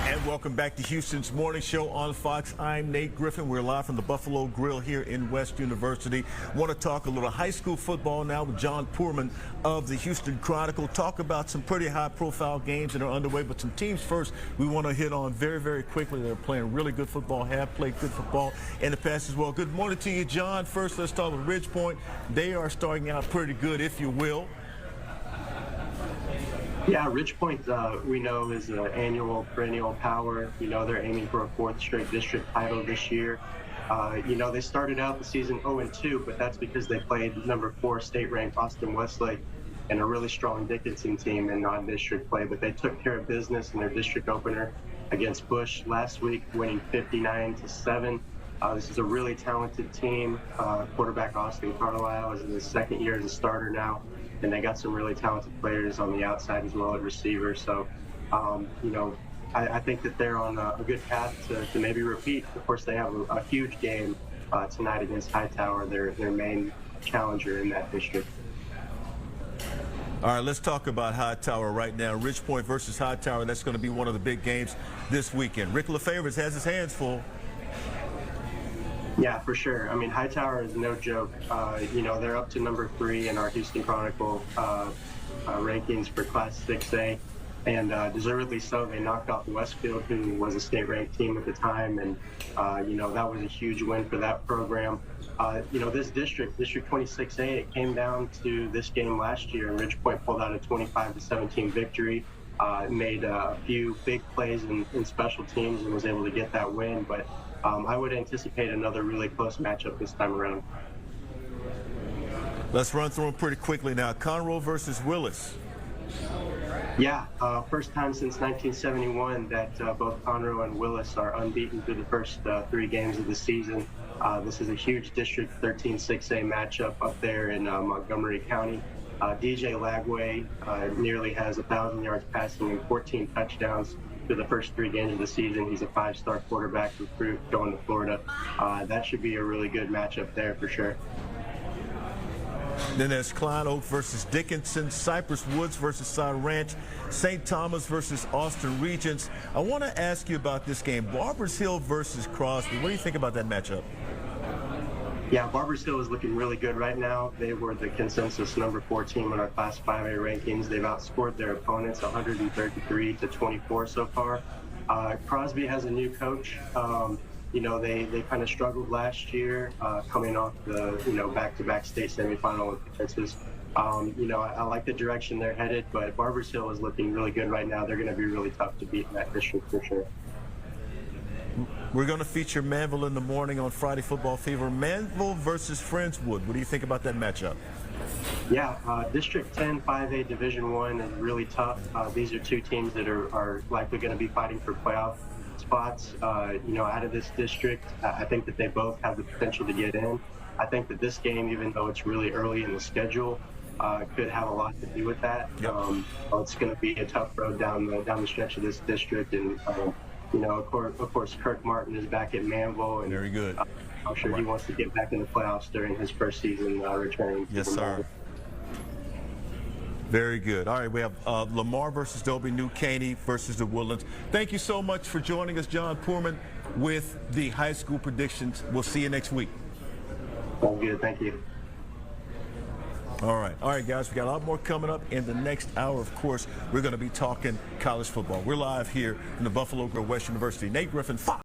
And welcome back to Houston's Morning Show on Fox. I'm Nate Griffin. We're live from the Buffalo Grille here in West University. Want to talk a little high school football now with John Poorman of the Houston Chronicle. Talk about some pretty high-profile games that are underway, but some teams first we want to hit on very, very quickly. They're playing really good football, have played good football in the past as well. Good morning to you, John. First, let's start with Ridgepoint. They are starting out pretty good, if you will. Yeah, Ridgepoint, we know, is an annual perennial power. You know, they're aiming for a 4th straight district title this year. You know, they started out the season 0-2, but that's because they played number 4 state-ranked Austin Westlake and a really strong Dickinson team in non-district play. But they took care of business in their district opener against Bush last week, winning 59-7. This is a really talented team. Quarterback Austin Carlisle is in his 2nd year as a starter now, and they got some really talented players on the outside as well at receiver. So, you know, I think that they're on a good path to maybe repeat. Of course, they have a huge game tonight against Hightower, their main challenger in that district. All right, let's talk about Hightower right now. Ridgepoint versus Hightower, that's going to be one of the big games this weekend. Rick LaFavors has his hands full. Yeah, for sure. I mean, Hightower is no joke. You know, they're up to number 3 in our Houston Chronicle rankings for Class 6A, and deservedly so. They knocked off Westfield, who was a state-ranked team at the time, and, you know, that was a huge win for that program. You know, this District 26A, it came down to this game last year, and Ridgepoint pulled out a 25-17 victory. Made a few big plays in special teams and was able to get that win, but I would anticipate another really close matchup this time around. Let's run through them pretty quickly now. Conroe versus Willis. Yeah, first time since 1971 that both Conroe and Willis are unbeaten through the first 3 games of the season. This is a huge District 13-6A matchup up there in Montgomery County. DJ Lagway nearly has 1,000 yards passing and 14 touchdowns through the first 3 games of the season. He's a 5-star quarterback recruit going to Florida. That should be a really good matchup there for sure. Then there's Klein Oak versus Dickinson, Cypress Woods versus Side Ranch, St. Thomas versus Austin Regents. I want to ask you about this game, Barbers Hill versus Crosby. What do you think about that matchup? Yeah, Barbers Hill is looking really good right now. They were the consensus number 4 team in our Class 5A rankings. They've outscored their opponents 133-24 so far. Crosby has a new coach. You know, they kind of struggled last year, coming off the, you know, back-to-back state semifinal appearances. You know, I like the direction they're headed, but Barbers Hill is looking really good right now. They're going to be really tough to beat in that district for sure. We're going to feature Manvel in the morning on Friday Football Fever. Manvel versus Friendswood. What do you think about that matchup? Yeah, District 10 5A Division 1 is really tough. These are 2 teams that are likely going to be fighting for playoff spots. You know, out of this district, I think that they both have the potential to get in. I think that this game, even though it's really early in the schedule, could have a lot to do with that. Yep. It's going to be a tough road down the stretch of this district, and you know, of course, Kirk Martin is back at Manvel, and very good. I'm sure he wants to get back in the playoffs during his first season returning. Yes, sir. Very good. All right, we have Lamar versus Dobie, New Caney versus the Woodlands. Thank you so much for joining us, John Poorman, with the high school predictions. We'll see you next week. All good. Thank you. All right, guys, we got a lot more coming up in the next hour. Of course, we're going to be talking college football. We're live here in the Buffalo Grille, West University. Nate Griffin, Fox.